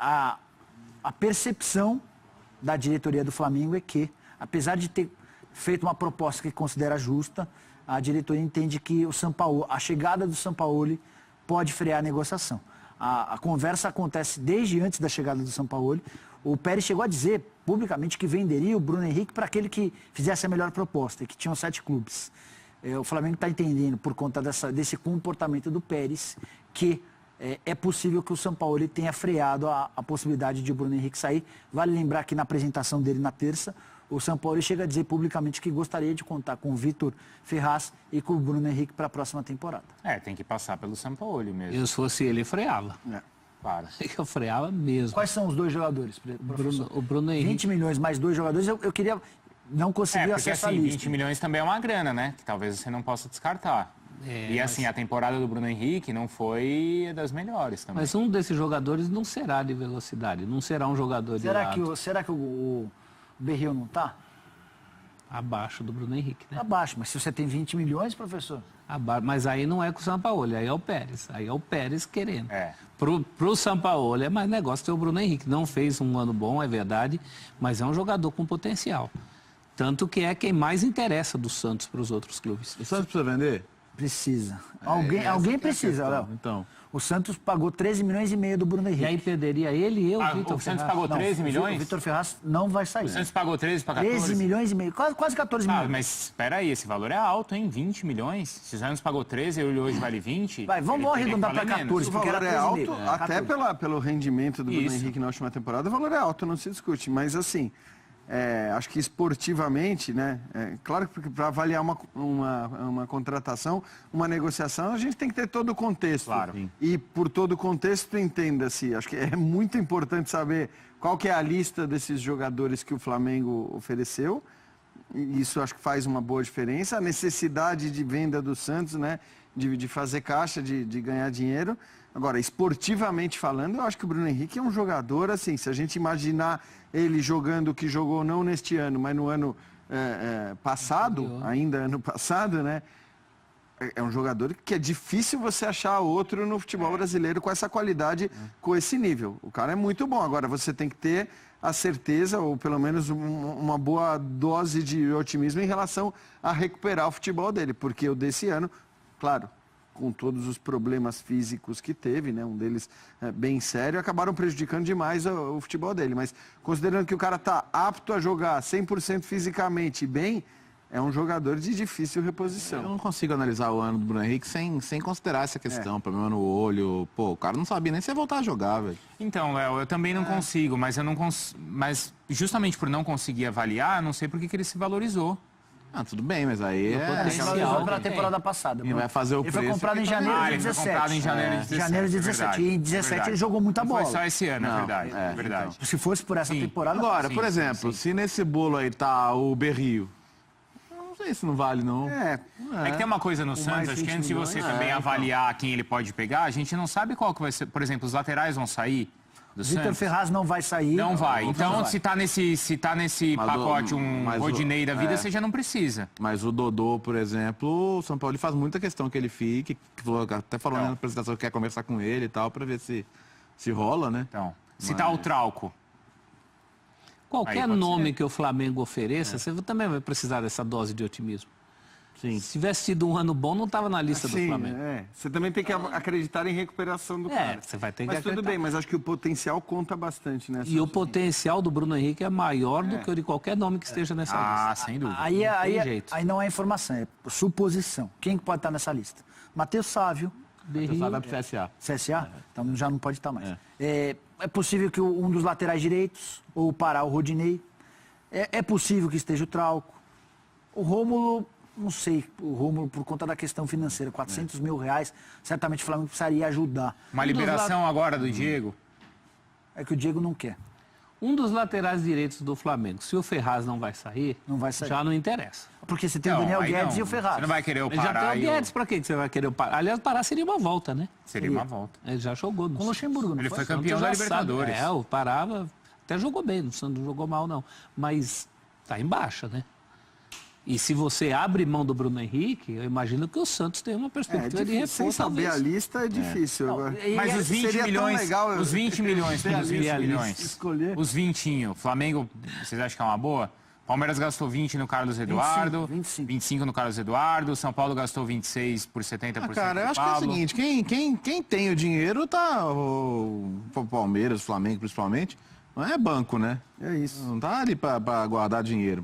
a percepção da diretoria do Flamengo é que, apesar de ter feito uma proposta que considera justa, a diretoria entende que a chegada do Sampaoli pode frear a negociação. A conversa acontece desde antes da chegada do Sampaoli. O Pérez chegou a dizer publicamente que venderia o Bruno Henrique para aquele que fizesse a melhor proposta, e que tinham 7 clubes. O Flamengo está entendendo, por conta desse comportamento do Pérez, que é possível que o Sampaoli tenha freado a possibilidade de o Bruno Henrique sair. Vale lembrar que na apresentação dele na terça, o Sampaoli chega a dizer publicamente que gostaria de contar com o Vitor Ferraz e com o Bruno Henrique para a próxima temporada. Tem que passar pelo Sampaoli mesmo. Eu, se fosse ele, freava. Claro. Eu freava mesmo. Quais são os 2 jogadores, professor? O Bruno Henrique. 20 milhões mais 2 jogadores, eu queria... Não conseguiu acessar assim, a lista. 20 milhões também é uma grana, né? Que talvez você não possa descartar. E assim, a temporada do Bruno Henrique não foi das melhores também. Mas um desses jogadores não será de velocidade, não será um jogador de lado. Será que o Berril não está? Abaixo do Bruno Henrique, né? Abaixo, mas se você tem 20 milhões, professor? Mas aí não é com o Sampaoli, aí é o Pérez. Aí é o Pérez querendo. Pro Sampaoli é mais negócio ter o Bruno Henrique. Não fez um ano bom, é verdade, mas é um jogador com potencial. Tanto que é quem mais interessa do Santos para os outros clubes. O Santos precisa vender? Precisa. Alguém precisa, Léo. Então. O Santos pagou 13 milhões e meio do Bruno Henrique. E aí perderia ele e eu, Vitor Ferraz. O Santos pagou 13 milhões? O Vitor Ferraz não vai sair. O Santos pagou 13 para 14? 13 milhões e meio, quase 14 milhões. Mas espera aí, esse valor é alto, hein? 20 milhões? Se o Santos pagou 13 e hoje vale 20... Vamos arredondar para 14, porque o valor é alto, até 14. pelo rendimento do Bruno Henrique na última temporada, o valor é alto, não se discute. Mas assim... acho que esportivamente, né? Claro que para avaliar uma contratação, uma negociação, a gente tem que ter todo o contexto. Claro. E por todo o contexto, entenda-se. Acho que é muito importante saber qual que é a lista desses jogadores que o Flamengo ofereceu. Isso acho que faz uma boa diferença. A necessidade de venda do Santos, né? De fazer caixa, de ganhar dinheiro. Agora, esportivamente falando, eu acho que o Bruno Henrique é um jogador, assim, se a gente imaginar ele jogando o que jogou não neste ano, mas no ano passado, ainda ano passado, né? É um jogador que é difícil você achar outro no futebol brasileiro com essa qualidade, com esse nível. O cara é muito bom. Agora, você tem que ter a certeza, ou pelo menos uma boa dose de otimismo em relação a recuperar o futebol dele, porque o desse ano, claro, com todos os problemas físicos que teve, né? Um deles bem sério, acabaram prejudicando demais o futebol dele. Mas considerando que o cara está apto a jogar 100% fisicamente bem, é um jogador de difícil reposição. Eu não consigo analisar o ano do Bruno Henrique sem considerar essa questão, problema no olho. Pô, o cara não sabia nem se ia voltar a jogar, velho. Então, Léo, eu também não consigo, mas mas justamente por não conseguir avaliar, não sei por que ele se valorizou. Tudo bem, mas aí Valorizou pela temporada passada. E vai fazer o ele preço. Foi comprado em janeiro de 17. Foi comprado em janeiro de 17. Janeiro de 17. E em 17 ele jogou muita bola. Foi só esse ano, é verdade. Então, se fosse por essa temporada... Agora, por exemplo, se nesse bolo aí tá o Berril, não sei se não vale, não. É que tem uma coisa no Santos, acho que antes de você também avaliar quem ele pode pegar, a gente não sabe qual que vai ser. Por exemplo, os laterais vão sair do Santos. Vitor Ferraz não vai sair. Não vai. Então, se tá nesse pacote Rodinei da vida, você já não precisa. Mas o Dodô, por exemplo, o São Paulo faz muita questão que ele fique, até falou na apresentação que quer conversar com ele e tal, para ver se rola, né? Então, se tá o Trauco. Qualquer nome que o Flamengo ofereça, você também vai precisar dessa dose de otimismo. Sim. Se tivesse tido um ano bom, não estava na lista do Flamengo. Você também tem que acreditar em recuperação do cara. Você vai ter que Mas acreditar. tudo bem, mas acho que o potencial conta bastante nessa. E o potencial do Bruno Henrique é maior do que o de qualquer nome que esteja nessa lista. Sem dúvida. Aí não é informação, é suposição. Quem que pode estar nessa lista? Matheus Sávio. Berril vai pro CSA. CSA? Então já não pode estar mais. É possível que um dos laterais direitos, ou parar o Rodinei. É possível que esteja o Trauco. O Rômulo, não sei, o Rômulo por conta da questão financeira, 400 mil reais, certamente o Flamengo precisaria ajudar. Uma liberação agora do Diego? É que o Diego não quer. Um dos laterais direitos do Flamengo, se o Ferraz não vai sair, já não interessa. Porque você tem o Daniel Guedes e o Ferraz. Você não vai querer o Pará. Já tem o Guedes, pra que você vai querer o Pará? Aliás, o Pará seria uma volta, né? Seria uma volta. Ele já jogou no Com o Luxemburgo, não Ele foi campeão já da Libertadores. Sabe. O Pará até jogou bem, não jogou mal não. Mas tá em baixa, né? E se você abre mão do Bruno Henrique, eu imagino que o Santos tem uma perspectiva de reforço. Sem saber a lista é difícil. Não, mas os 20 milhões, legal, os 20 milhões, escolher. Os 20, o Flamengo, vocês acham que é uma boa? Palmeiras gastou 20 no Carlos Eduardo, 25 no Carlos Eduardo, São Paulo gastou 26 por 70%. Cara, eu acho que é o seguinte, quem tem o dinheiro tá o Palmeiras, o Flamengo principalmente, não é banco, né? É isso. Não tá ali para guardar dinheiro.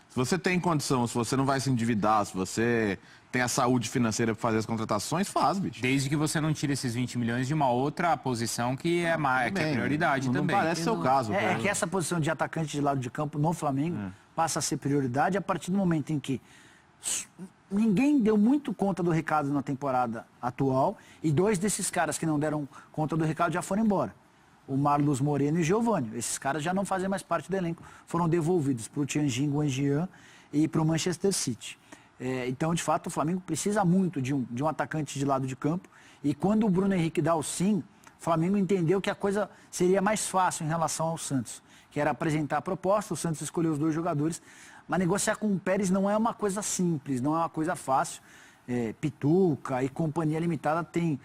Se você tem condição, se você não vai se endividar, se você tem a saúde financeira para fazer as contratações, faz, bicho. Desde que você não tire esses 20 milhões de uma outra posição que é prioridade não também. Não parece ser o caso. É que essa posição de atacante de lado de campo no Flamengo passa a ser prioridade a partir do momento em que ninguém deu muito conta do recado na temporada atual e 2 desses caras que não deram conta do recado já foram embora. O Marlos Moreno e o Giovânio. Esses caras já não fazem mais parte do elenco. Foram devolvidos para o Tianjin Guangjian e para o Manchester City. Então, de fato, o Flamengo precisa muito de um atacante de lado de campo. E quando o Bruno Henrique dá o sim, o Flamengo entendeu que a coisa seria mais fácil em relação ao Santos, que era apresentar a proposta, o Santos escolheu os 2 jogadores. Mas negociar com o Pérez não é uma coisa simples, não é uma coisa fácil. Pituca e Companhia Limitada tem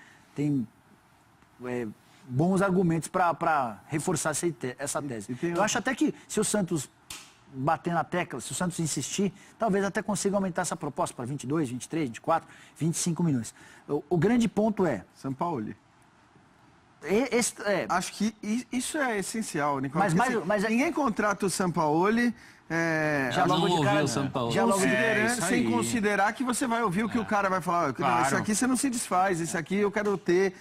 bons argumentos para reforçar essa tese. Eu acho até que se o Santos bater na tecla, se o Santos insistir, talvez até consiga aumentar essa proposta para 22, 23, 24, 25 milhões. O grande ponto é... Sampaoli. Acho que isso é essencial, Nicolau. Mas ninguém contrata o Sampaoli... já logo de cara, já logo sem considerar que você vai ouvir o que o cara vai falar. Claro. Isso aqui você não se desfaz, isso aqui eu quero ter...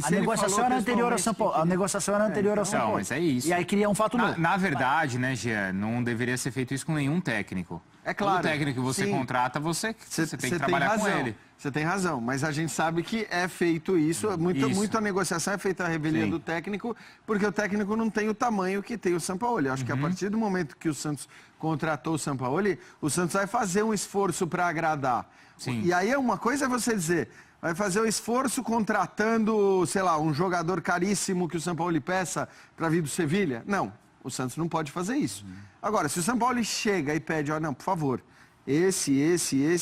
A negociação era anterior ao São Paulo. A negociação era anterior ao São Paulo. Mas é isso. E aí cria um fato novo. Na verdade, né, Jean, não deveria ser feito isso com nenhum técnico. É claro. Todo técnico que você contrata, você tem que trabalhar com ele. Você tem razão, mas a gente sabe que é feito isso. Muita negociação é feita a revelia do técnico, porque o técnico não tem o tamanho que tem o Sampaoli. Acho que a partir do momento que o Santos contratou o Sampaoli, o Santos vai fazer um esforço para agradar. Sim. E aí uma coisa é você dizer... Vai fazer um esforço contratando, sei lá, um jogador caríssimo que o São Paulo peça para vir do Sevilha? Não, o Santos não pode fazer isso. Agora, se o São Paulo chega e pede, não, por favor, esse,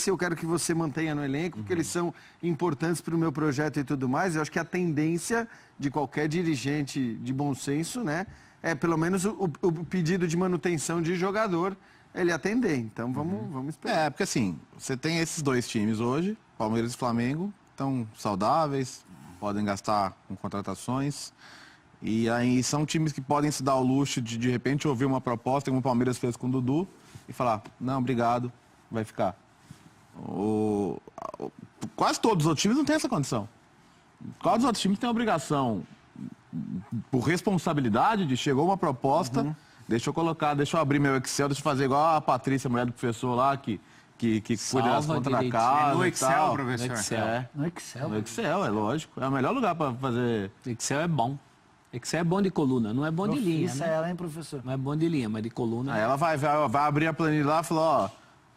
eu quero que você mantenha no elenco, porque eles são importantes para o meu projeto e tudo mais, eu acho que a tendência de qualquer dirigente de bom senso, né, é pelo menos o pedido de manutenção de jogador, ele atender. Então, vamos esperar. Porque assim, você tem esses 2 times hoje, Palmeiras e Flamengo, estão saudáveis, podem gastar com contratações. E aí são times que podem se dar o luxo de repente, ouvir uma proposta, como o Palmeiras fez com o Dudu, e falar, não, obrigado, vai ficar. Quase todos os outros times não têm essa condição. Quase os outros times têm a obrigação, por responsabilidade, de chegou uma proposta, deixa eu abrir meu Excel, deixa eu fazer igual a Patrícia, a mulher do professor lá, que cuida das contas da casa. No Excel, tal. professor. No Excel, é lógico. É o melhor lugar para fazer. Excel é bom. Excel é bom de coluna, não é bom de linha. Isso é ela, hein, professor? Não é bom de linha, mas de coluna. Aí ela vai abrir a planilha lá e falar,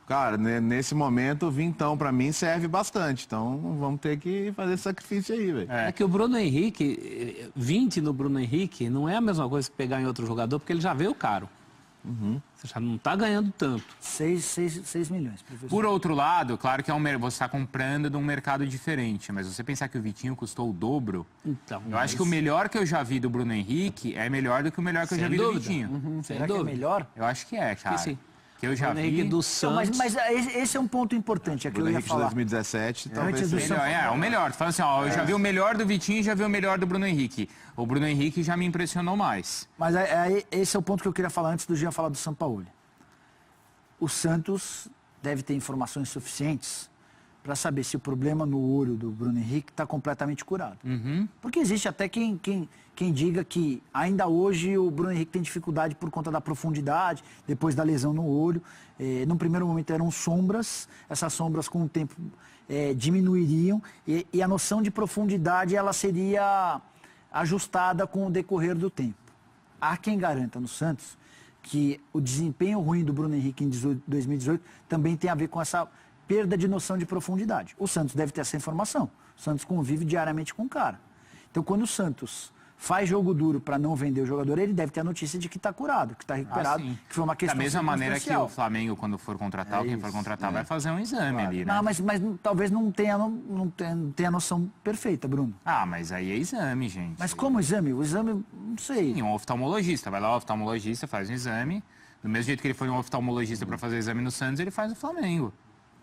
cara, nesse momento, vintão para mim serve bastante. Então vamos ter que fazer esse sacrifício aí, velho. É que o Bruno Henrique, 20 no Bruno Henrique, não é a mesma coisa que pegar em outro jogador, porque ele já veio caro. Você já não está ganhando tanto. 6 milhões, professor. Por outro lado, claro que você está comprando de um mercado diferente, mas você pensar que o Vitinho custou o dobro, então, eu acho que o melhor que eu já vi do Bruno Henrique é melhor do que o melhor que eu já vi do Vitinho. Será que é melhor? Eu acho que é, cara. Sim. Que eu já vi do Santos. Mas esse é um ponto importante, é que eu ia falar. 2017, talvez seja. O melhor. Falando assim, eu já vi o melhor do Vitinho e já vi o melhor do Bruno Henrique. O Bruno Henrique já me impressionou mais. Mas esse é o ponto que eu queria falar antes do Jean falar do Sampaoli. O Santos deve ter informações suficientes para saber se o problema no olho do Bruno Henrique está completamente curado. Porque existe até quem diga que ainda hoje o Bruno Henrique tem dificuldade por conta da profundidade, depois da lesão no olho. Num primeiro momento eram sombras, essas sombras com o tempo diminuiriam e a noção de profundidade ela seria ajustada com o decorrer do tempo. Há quem garanta no Santos que o desempenho ruim do Bruno Henrique em 2018 também tem a ver com essa perda de noção de profundidade. O Santos deve ter essa informação. O Santos convive diariamente com o cara. Então, quando o Santos faz jogo duro para não vender o jogador, ele deve ter a notícia de que está curado, que está recuperado, que foi uma questão da mesma maneira que o Flamengo, quando for contratar, quem for contratar, vai fazer um exame ali, né? Não, mas talvez não tenha a noção perfeita, Bruno. Ah, mas aí é exame, gente. Mas como exame? O exame, não sei. Sim, um oftalmologista. Vai lá, o oftalmologista faz um exame. Do mesmo jeito que ele foi um oftalmologista para fazer exame no Santos, ele faz no Flamengo.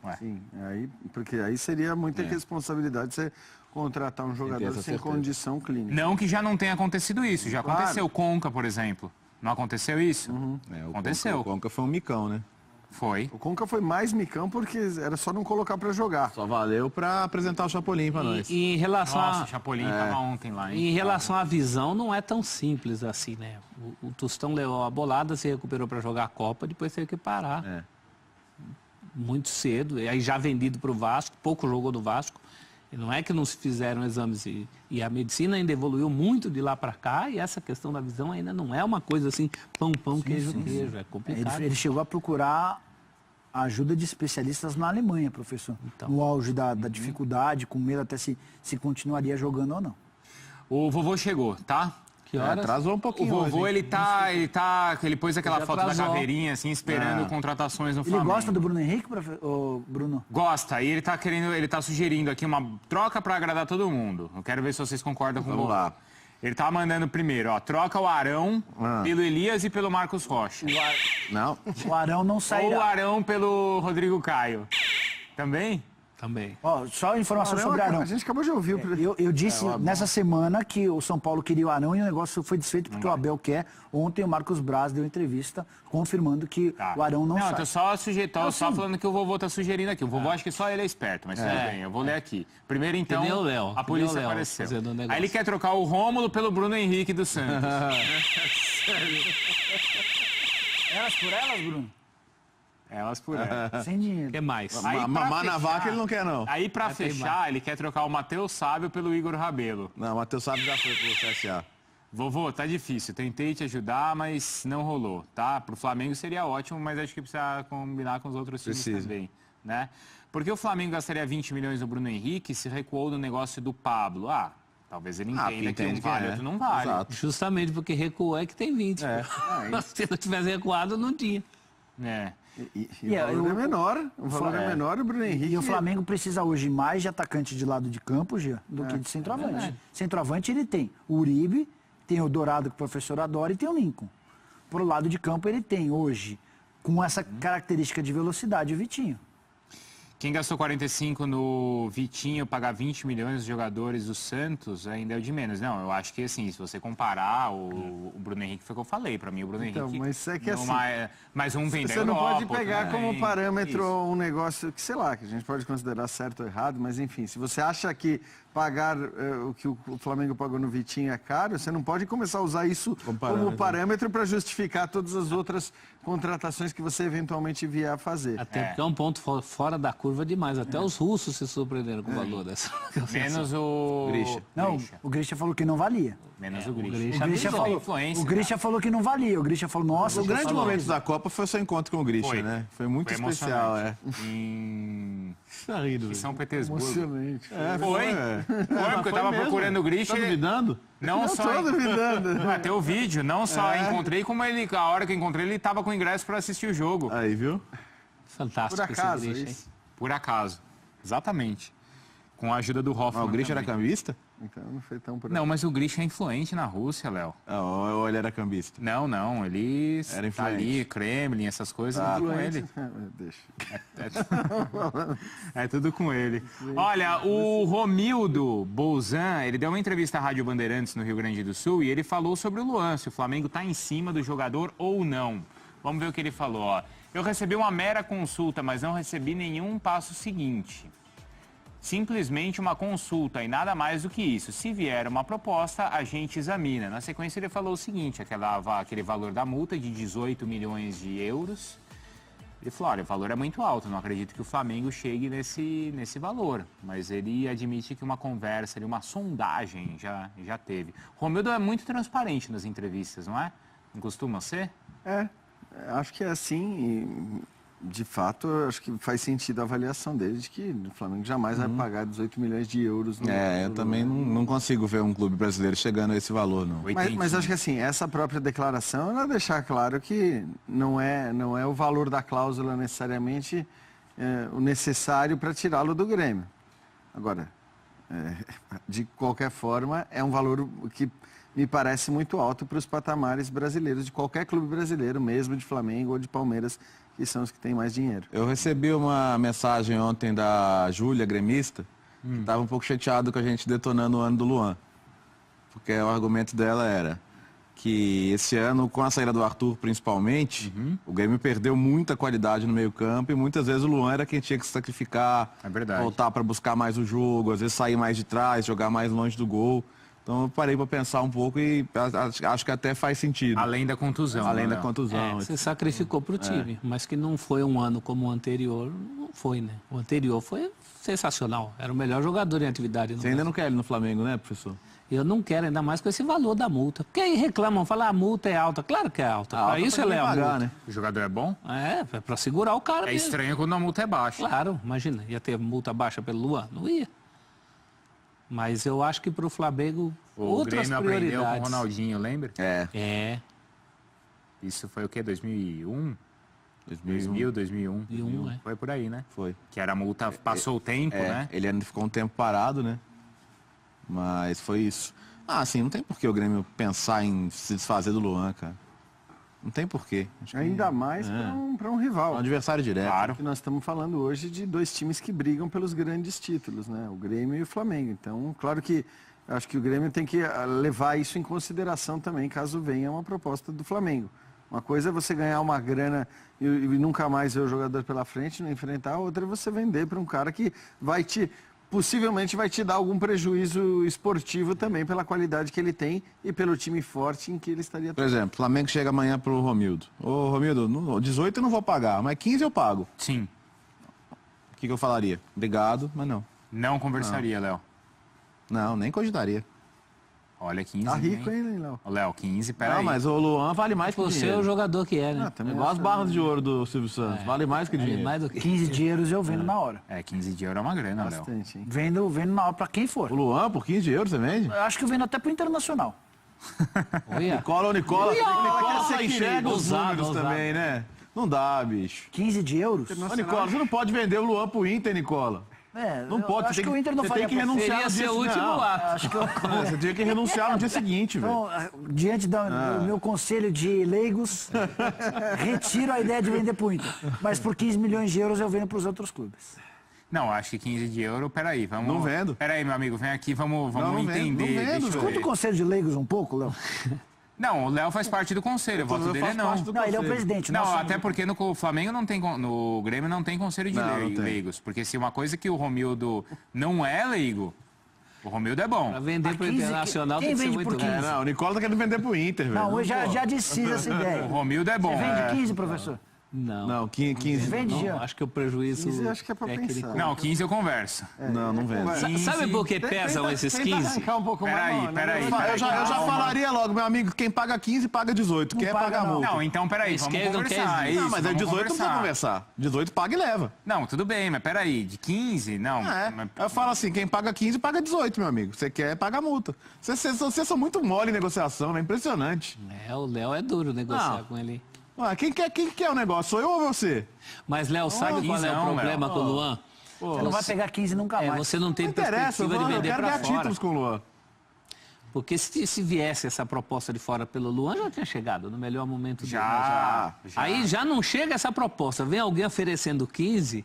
Ué. Sim, porque aí seria muita responsabilidade você contratar um jogador sem condição clínica. Não que já não tenha acontecido isso. Já aconteceu. Conca, por exemplo. Não aconteceu isso? Aconteceu. O Conca foi um micão, né? Foi. O Conca foi mais micão porque era só não colocar para jogar. Só valeu para apresentar o Chapolin para nós. E em relação Nossa, o Chapolin tava ontem lá, hein? Em relação à visão, não é tão simples assim, né? O Tostão levou a bolada, se recuperou para jogar a Copa, depois teve que parar. Muito cedo, e aí já vendido para o Vasco, pouco jogou do Vasco. E não é que não se fizeram exames e a medicina ainda evoluiu muito de lá para cá e essa questão da visão ainda não é uma coisa assim, pão, queijo, é complicado. Ele chegou a procurar a ajuda de especialistas na Alemanha, professor. Então, no auge da dificuldade, com medo até se continuaria jogando ou não. O vovô chegou, tá? Que horas? Atrasou um pouquinho. O vovô, ele pôs aquela foto da caveirinha, assim, esperando contratações no Flamengo. Ele gosta do Bruno Henrique, Bruno? Gosta, e ele tá sugerindo aqui uma troca para agradar todo mundo. Eu quero ver se vocês concordam com o vovô. Vamos lá. Ele tá mandando primeiro, ó, troca o Arão pelo Elias e pelo Marcos Rocha. Não. O Arão não sairá. Ou o Arão pelo Rodrigo Caio. Também? Também. Ó, só informação sobre o Arão. A gente acabou de ouvir. Eu disse nessa semana que o São Paulo queria o Arão e o negócio foi desfeito porque o Abel quer. Ontem o Marcos Braz deu entrevista confirmando que o Arão não sai. Não, tô só falando que o vovô tá sugerindo aqui. O vovô acho que só ele é esperto, mas tudo bem, eu vou ler aqui. Primeiro então, a polícia apareceu. Aí ele quer trocar o Rômulo pelo Bruno Henrique do Santos. Elas por elas, Bruno? Elas por elas. Sem dinheiro. O que mais? Mamar na vaca ele não quer, não. Aí pra fechar, ele quer trocar o Matheus Sábio pelo Igor Rabelo. Não, o Matheus Sábio já foi pro CSA. Vovô, tá difícil. Tentei te ajudar, mas não rolou, tá? Pro Flamengo seria ótimo, mas acho que precisa combinar com os outros times também, né? Porque o Flamengo gastaria 20 milhões no Bruno Henrique se recuou no negócio do Pablo. Talvez ele entenda que um vale, outro não vale. Exato. Justamente porque recuou é que tem 20. Se não tivesse recuado, não tinha. E o valor é menor. O valor é menor e o Bruno Henrique... E o Flamengo precisa hoje mais de atacante de lado de campo, Gia, do que de centroavante. Centroavante ele tem o Uribe, tem o Dourado que o professor adora e tem o Lincoln. Pro lado de campo ele tem hoje, com essa característica de velocidade, o Vitinho. Quem gastou 45 no Vitinho, pagar 20 milhões de jogadores do Santos, ainda é o de menos. Não, eu acho que assim, se você comparar o Bruno Henrique, foi o que eu falei. Para mim, o Bruno Henrique... Mas é que assim... Mais um vem da Você não Europa, pode pegar como parâmetro isso. Um negócio que, sei lá, que a gente pode considerar certo ou errado, mas enfim, se você acha que pagar o que o Flamengo pagou no Vitinho é caro, você não pode começar a usar isso como parâmetro para justificar todas as outras contratações que você eventualmente vier a fazer. Até porque é um ponto fora da curva demais. Até os russos se surpreenderam com o valor dessa. Menos o Grisha. Não, o Grisha falou que não valia. Menos o Grisha. O Grisha falou que não valia. O Grisha falou, nossa... O grande momento da Copa foi o seu encontro com o Grisha, né? Foi muito especial, Em São Emocionante. Petersburgo. Foi, porque eu tava procurando o Grisha. Tá duvidando? Não só. Tô duvidando. Tem o vídeo, não só encontrei, como ele, a hora que eu encontrei, ele tava com ingresso para assistir o jogo. Aí, viu? Fantástico Por acaso, esse Grisha, isso. Por acaso. Exatamente. Com a ajuda do Hoffmann. O Grisha era também. cambista? Então não foi tão por aí. Não, mas o Grisha é influente na Rússia, Léo. Ou ele era cambista? Não, ele Era tá ali, Kremlin, essas coisas, tudo com ele. Deixa. É tudo com ele. Olha, o Romildo Bolzan, ele deu uma entrevista à Rádio Bandeirantes no Rio Grande do Sul e ele falou sobre o Luan, se o Flamengo tá em cima do jogador ou não. Vamos ver o que ele falou, ó. Eu recebi uma mera consulta, mas não recebi nenhum passo seguinte. Simplesmente uma consulta e nada mais do que isso. Se vier uma proposta, a gente examina. Na sequência ele falou o seguinte, aquele valor da multa de 18 milhões de euros. Ele falou, olha, o valor é muito alto, não acredito que o Flamengo chegue nesse valor. Mas ele admite que uma conversa, uma sondagem já teve. Romildo é muito transparente nas entrevistas, não é? Não costuma ser? Acho que é assim. de fato, eu acho que faz sentido a avaliação dele de que o Flamengo jamais vai pagar 18 milhões de euros. Eu também não consigo ver um clube brasileiro chegando a esse valor, não. Mas acho que assim, essa própria declaração, ela deixar claro que não é o valor da cláusula necessariamente o necessário para tirá-lo do Grêmio. Agora, de qualquer forma, é um valor que me parece muito alto para os patamares brasileiros de qualquer clube brasileiro, mesmo de Flamengo ou de Palmeiras, que são os que têm mais dinheiro. Eu recebi uma mensagem ontem da Júlia, gremista, que estava um pouco chateado com a gente detonando o ano do Luan. Porque o argumento dela era que esse ano, com a saída do Arthur principalmente, o Grêmio perdeu muita qualidade no meio-campo e muitas vezes o Luan era quem tinha que se sacrificar, voltar para buscar mais o jogo, às vezes sair mais de trás, jogar mais longe do gol. Então eu parei para pensar um pouco e acho que até faz sentido. Além da contusão. Além da contusão. Você sacrificou para o time, mas que não foi um ano como o anterior, não foi, né? O anterior foi sensacional, era o melhor jogador em atividade. Você ainda não quer ele no Flamengo, né, professor? Eu não quero, ainda mais com esse valor da multa. Porque aí reclamam, falam, a multa é alta. Claro que é alta. Para isso ela é a multa. Né? O jogador é bom? É para segurar o cara mesmo. Estranho quando a multa é baixa. Claro, imagina, ia ter multa baixa pelo Luan? Não ia. Mas eu acho que para o Flamengo, outras Grêmio prioridades. aprendeu com o Ronaldinho, lembra? É. Isso foi o quê? 2001? 2000, 2001. É. Foi por aí, né? Foi. Que era a multa, passou o tempo, né? Ele ainda ficou um tempo parado, né? Mas foi isso. Assim, não tem por que o Grêmio pensar em se desfazer do Luan, cara. Não tem porquê. Ainda mais para um rival. Um adversário direto. Claro. Que nós estamos falando hoje de dois times que brigam pelos grandes títulos, né? O Grêmio e o Flamengo. Então, claro que acho que o Grêmio tem que levar isso em consideração também, caso venha uma proposta do Flamengo. Uma coisa é você ganhar uma grana e nunca mais ver o jogador pela frente, não enfrentar. A outra é você vender para um cara que possivelmente vai te dar algum prejuízo esportivo também pela qualidade que ele tem e pelo time forte em que ele estaria. Por exemplo, o Flamengo chega amanhã pro Romildo. Ô, Romildo, 18 eu não vou pagar, mas 15 eu pago. Sim. O que eu falaria? Obrigado, mas não. Não conversaria, Léo. Não, nem cogitaria. Olha, 15. Tá rico, hein, Léo? Léo, 15, peraí. Não, mas o Luan vale mais que Você dinheiro. é o jogador que é, né? É igual as barras de ouro do Silvio Santos. Vale mais que dinheiro. Mais do que 15 de euros eu vendo na hora. 15 de euro é uma grana, Léo. Bastante, hein? Vendo na hora para quem for. O Luan, por 15 euros, você vende? Eu acho que eu vendo até pro Internacional. Olha. Nicola só enxerga os Ousado, números ousado. também, né? Não dá, bicho. 15 de euros? Ô, Nicola, você não pode vender o Luan pro Inter, Nicola. Não pode. Acho que o Inter não você faria tem que renunciar Seria no dia seu último não. ato. Acho que Você tinha que renunciar no dia seguinte, velho. Então, diante do meu conselho de leigos, retiro a ideia de vender pro Inter. Mas por 15 milhões de euros eu vendo para os outros clubes. Não, acho que 15 de euro, peraí, vamos... Não vendo. Peraí, meu amigo, vem aqui, vamos Não vendo, entender. não vendo, Deixa eu velho. ver. Escuta o conselho de leigos um pouco, Léo. Não, o Léo faz parte do conselho, o voto dele é não. Não, ele é o presidente. Não, nosso- até porque no Flamengo não tem, no Grêmio não tem conselho de Não tem. leigos. Porque se uma coisa que o Romildo não é leigo, o Romildo é bom. Para vender para o 15, Internacional quem tem que ser vende muito por grande. 15? Não, o Nicola tá querendo vender pro Inter, velho. Não, eu já desfiz essa ideia. O Romildo é bom. Você vende 15, professor? Não. Não, 15. Vende, Não, Jean. acho que o prejuízo 15 acho que é pra técnico- pensar. Não, 15 eu converso. Não, não vendo. Sabe por que pesam esses 15? Arrancar um pouco Peraí, mais, peraí. Eu já falaria logo, meu amigo, quem paga 15 paga 18. Quem paga, paga não. multa. Não, então peraí, vamos Esquerda não conversar. quer É isso. isso, Não, mas é vamos 18 não precisa conversar. 18 paga e leva. Não, tudo bem, mas peraí, de 15, não. Mas- Eu falo assim, quem paga 15 paga 18, meu amigo. Você quer, paga multa. Vocês são muito mole em negociação, né? Impressionante. O Léo é duro negociar Não. com ele. Quem quer o negócio? Sou eu ou você? Mas, Léo, sabe qual é o 15 não, problema Léo. com o Luan? Você não vai pegar 15 nunca mais. Você não tem Não interessa, perspectiva de eu vender quero para ganhar fora. títulos com o Luan. Porque se viesse essa proposta de fora pelo Luan, já tinha chegado no melhor momento dele. Já. Aí já não chega essa proposta. Vem alguém oferecendo 15,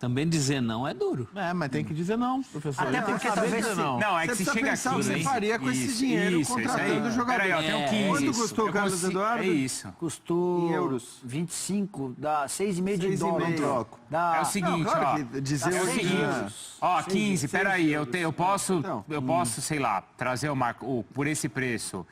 também dizer não é duro. Mas tem que dizer não, professor. Até Tem que porque saber talvez dizer se- não. Não, é que Você se precisa chega pensar o que aqui... você faria com esse dinheiro contratando o jogador. Peraí, ó, tem um 15. Quanto custou o Eu Carlos consigo- Eduardo? É isso. Custou Em euros. 25, dá 6,5 de 6,5. dólar. Troco. Dá É o seguinte, Não, claro ó. que dizer Dá hoje 6 em dia- euros. Ó, 15, peraí, eu posso, Então. sei lá, trazer por esse preço,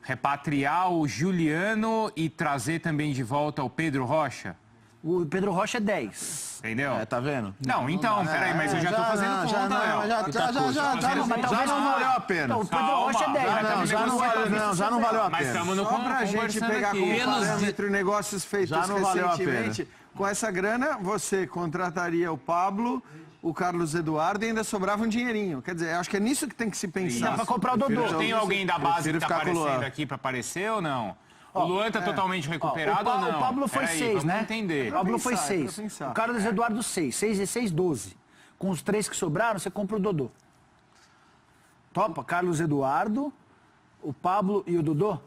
repatriar o Juliano e trazer também de volta o Pedro Rocha? O Pedro Rocha é 10. Entendeu? Tá vendo? Não, então, peraí, mas eu já tô fazendo conta, Já não valeu a pena. Não, o Pedro Calma, Rocha é 10. já mas não, também Já não você valeu, talvez não, você já não seja. valeu a Mas pena. estamos no Só pra gente conversando pegar aqui. como Pelos parâmetro negócios feitos Já não valeu a recentemente, Com essa grana, você contrataria o Pablo, o Carlos Eduardo e ainda sobrava um dinheirinho. Quer dizer, acho que é nisso que tem que se pensar. Dá pra comprar o Dodô. Tem alguém da base que tá ficar com o aparecendo Luan. aqui pra aparecer ou não? O Luan tá totalmente recuperado ou não? O Pablo foi Peraí, 6, vamos né? entender. O Pablo foi Pra pensar, 6. pra pensar. O Carlos Eduardo 6. 6 e 6, 12. Com os 3 que sobraram, você compra o Dodô. Topa, Carlos Eduardo, o Pablo e o Dodô?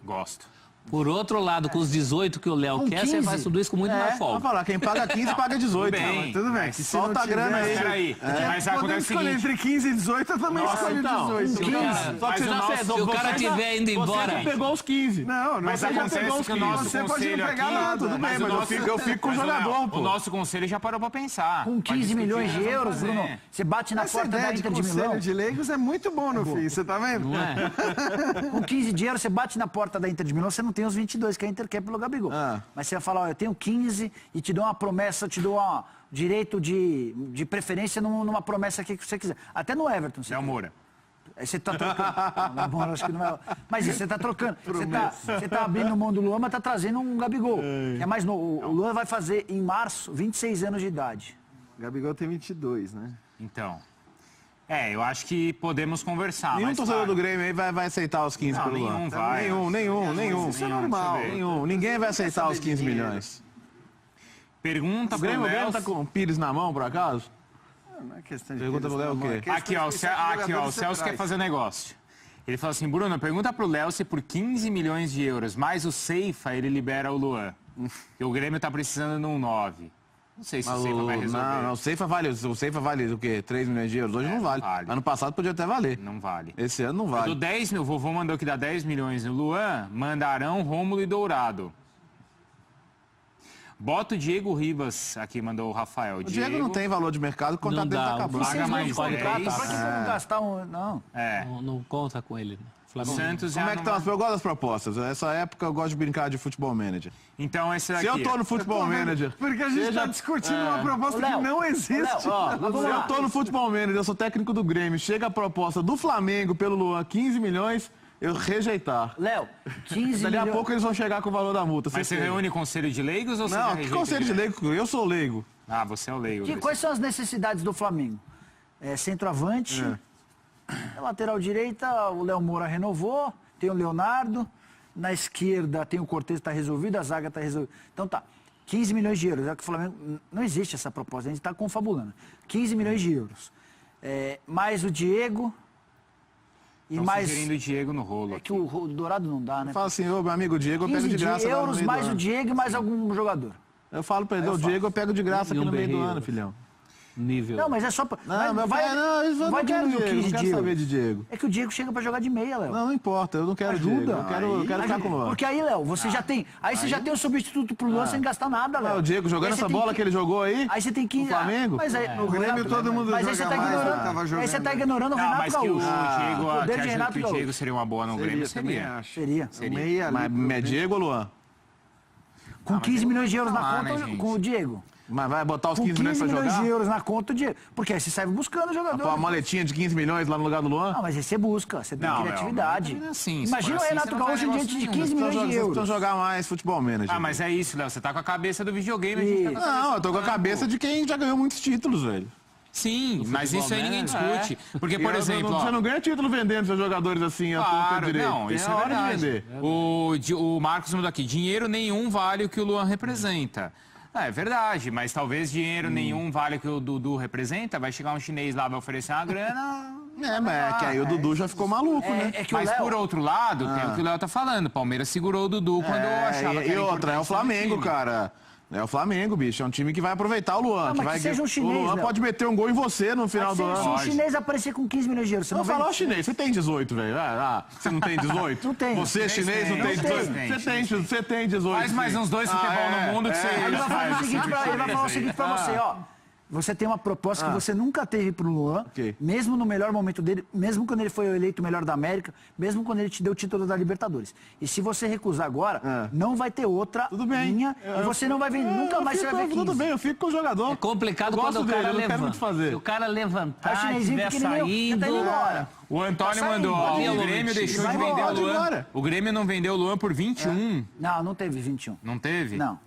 Gosto. Por outro lado, com os 18 que o Léo Com quer, você 15? faz tudo isso com muito mais Vamos folga. falar, quem paga 15 paga 18. Tudo bem. Não, tudo bem. Mas Que se não solta a grana tiver- aí. Peraí, mas acontece Podemos o escolher seguinte... entre 15 e 18, eu também escolho então, 18. 15. Só Mas que você o já nosso- acertou. se o cara Você já- tiver indo embora- Você já pegou os 15. Não, Mas você já acontece pegou os que o 15. nosso Você pode conselho não pegar aqui... nada. tudo bem, mas eu fico com o Mas, jogador, Léo, pô. O nosso conselho já parou pra pensar. Com 15 milhões de euros, Bruno, você bate na Essa porta da ideia de Inter de Milão. conselho de leigos é muito bom no fim, você tá vendo? Não é? Com 15 de euros, você bate na porta da Inter de Milão, você não tem os 22 que a Inter quer pelo Gabigol. Ah. Mas você vai falar, ó, eu tenho 15 e te dou uma promessa, te dou um direito de preferência numa promessa aqui que você quiser. Até no Everton. Léo Moura. Aí você tá trocando. Não, bom, acho que não é... Mas isso, você tá trocando. Você tá abrindo mão do Luan, mas tá trazendo um Gabigol. É mais novo. O Luan vai fazer, em março, 26 anos de idade. Gabigol tem 22, né? Então... eu acho que podemos conversar. Nenhum mas, torcedor claro, do Grêmio aí vai aceitar os 15 Não, pelo Luan. nenhum vai. Nenhum. Isso é normal. Nenhum. Ninguém vai aceitar os 15 milhões. Pergunta O pro Grêmio Léo... tá com o Pires na mão, por acaso? Não é questão de... Pergunta pro Léo o quê? Aqui, ó, o Celso quer fazer negócio. Ele falou assim, Bruno, pergunta pro Léo se por 15 milhões de euros mais o Ceifa, ele libera o Luan. E o Grêmio tá precisando de um 9. Não sei se o Ceifa vai resolver. Não, o Ceifa vale o quê? 3 milhões de euros? Hoje não vale. vale. Ano passado podia até valer. Não vale. Esse ano não Do vale. 10 mil, o vovô mandou que dá 10 milhões no Luan, Mandarão, Rômulo e Dourado. Bota o Diego Ribas, aqui mandou o Rafael. O Diego não tem valor de mercado, o contrato Não dele tá dá, acabando. Paga mais Contrato, 10. pra que não gastar um... Não. Não conta com ele. Flamengo. Santos já Como é que não tá? vai- Eu gosto das propostas. Essa época eu gosto de brincar de futebol manager. Então esse daqui. Se eu tô no futebol manager... Porque a gente tá discutindo uma proposta que não existe. Se eu tô no futebol manager, eu sou técnico do Grêmio, chega a proposta do Flamengo pelo Luan, 15 milhões, eu rejeitar. Léo, 15 Dali a milhões... pouco eles vão chegar com o valor da multa. Mas você certeza. reúne conselho de leigos ou você já Não, que rejeita conselho de direto? leigo? Eu sou leigo. Ah, você é o leigo. Quais são as necessidades do Flamengo? Centroavante, lateral direita, o Léo Moura renovou, tem o Leonardo, na esquerda tem o Cortez, está resolvido, a zaga está resolvida. Então tá, 15 milhões de euros, é que o Flamengo, não existe essa proposta, a gente está confabulando. 15 milhões de euros. Mais o Diego e Estão mais... sugerindo o Diego no rolo. É que o Dourado não dá, né? Fala assim, ô meu amigo Diego, eu pego 15 de graça agora no euros meio do mais o ano. Diego e mais algum jogador. Eu falo pra ele, o Diego eu pego de graça aqui E um no meio do Berrio. ano, filhão. Nível. Não, mas é só pra... Não, meu vai, pai, não, eu vai não quero diminuir o Diego, 15 não quero saber de Diego. É que o Diego chega pra jogar de meia, Léo. Não importa, eu não quero Ajuda. Diego, eu quero ficar com o Luan. Porque aí, Léo, você já tem... Aí você já tem o substituto pro Luan sem gastar nada, Léo. O Diego jogando Aí você essa tem bola que ele jogou aí, Aí você tem que... no Flamengo. Mas aí, No Grêmio todo mundo mas aí você joga tá mais, ignorando, eu tava aí você jogando. tá ignorando o Não, Renato mas que o Gaúcho. Diego, O poder de que Renato o Diego Gaúcho. seria uma boa no Grêmio, também seria. acho. Seria. Meia ali. mas é Diego ou Luan? Com 15 milhões de euros na falar, conta, né, gente? com o Diego. Mas vai botar os Com 15 milhões 15 pra milhões jogar? de euros na conta, o Diego. Porque aí você sai buscando o jogador. Pô, a maletinha de 15 milhões lá no lugar do Luan? Não, mas aí você busca, você tem Não, criatividade. não é assim, se Imagina for o assim, Renato você não Gaúcho faz diante de negócio 15 nenhum. milhões de Vocês precisam euros. jogar mais futebol manager. Ah, mas é isso, Léo. Você tá com a cabeça do videogame. A gente tá com a cabeça Não, do eu tô com a campo. cabeça de quem já ganhou muitos títulos, velho. Sim, mas isso aí ninguém discute. Porque, por exemplo... Você ó, não ganha título vendendo seus jogadores assim, a torta Claro, direito. não, Tem isso a é hora verdade. de vender. O Marcos mandou aqui, dinheiro nenhum vale o que o Luan representa. É verdade, mas talvez dinheiro nenhum vale o que o Dudu representa. Vai chegar um chinês lá, vai oferecer uma grana... Mas é que aí o Dudu já ficou maluco, né? É que o Mas Léo... por outro lado, tem o que o Léo tá falando. Palmeiras segurou o Dudu quando achava que E era outra, é o importante no Flamengo, time. cara. É o Flamengo, bicho. É um time que vai aproveitar o Luan. Não, mas que seja um chinês, o Luan Léo. pode meter um gol em você no final Se do ano. o chinês aparecer com 15 milhões de euros, você Não não vai... falou chinês, você tem 18, velho. Você não tem 18? Não tenho. Você, chinês, não tem Não 18? tem. Você tem 18. Faz mais sim. uns dois futebol no mundo que você... Aí ele vai falar o faz. seguinte pra você, ó. Você tem uma proposta que você nunca teve pro Luan, Ok. mesmo no melhor momento dele, mesmo quando ele foi eleito o melhor da América, mesmo quando ele te deu o título da Libertadores. E se você recusar agora, não vai ter outra Tudo bem. linha e você não vai ver, nunca mais você vai ver 15. Tudo bem, eu fico com o jogador. É complicado Eu quando gosto o cara dele, eu não quero levanta. muito fazer. Se o cara É o levantar, chinesinho estiver pequenininho, já tá indo saindo... embora. O Antônio Tá mandou, ó, saindo. o Grêmio deixou de Vai vender o embora, Luan. agora. O Grêmio não vendeu o Luan por 21. Não, não teve 21. Não teve? Não.